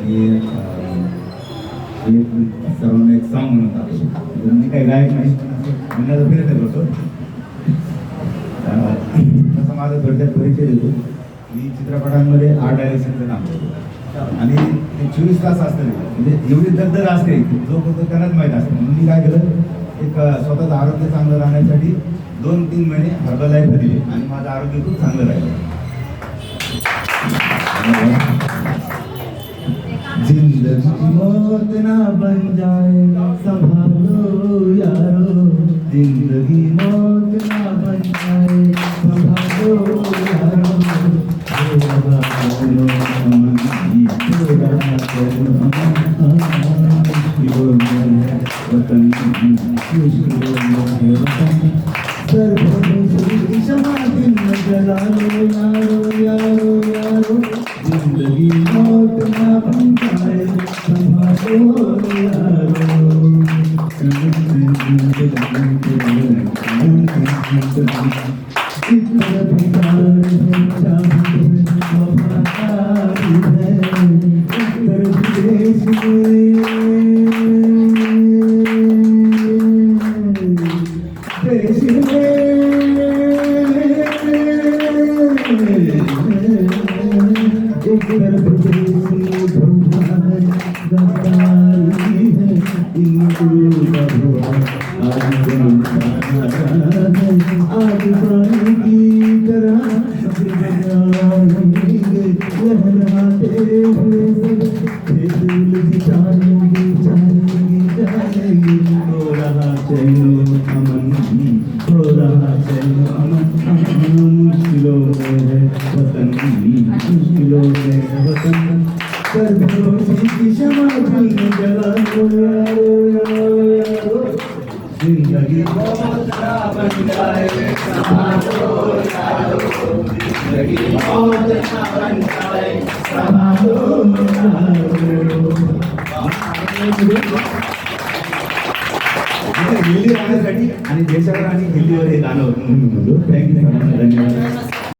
हे सर्वांना एक सॉंग म्हणत आलो. मी काही गायक नाही, म्हणण्याचा प्रयत्न करतो. तसा माझा थोडक्यात परिचय देतो. मी चित्रपटांमध्ये आर्ट डायरेक्शनचं काम करतो आणि ते 24 तास असतं, म्हणजे एवढी दगदग असते जो करतो त्यांनाच माहीत असतं. म्हणून मी काय केलं, एक स्वतःचं आरोग्य चांगलं राहण्यासाठी 2-3 महिने हर्बल लाईफ दिली आणि माझं आरोग्य खूप चांगलं राहिलं. जिंदगी मौत ना बन जाए संभालो यारो, जिंदगी मौत ना बन जाए संभालो यारो, वतन समाधि में जला लो यारो यारो यारो, जिंदगी मौत ना बन जाए संभालो यारो. जिंदगी मौत ना बन जाए संभालो यारो, जिंदगी मौत ना बन जाए संभालो यारो. दिल्ली राहण्यासाठी आणि देशावर आणि दिल्लीवर हे गाणं होतं म्हणून थँक्यू, धन्यवाद.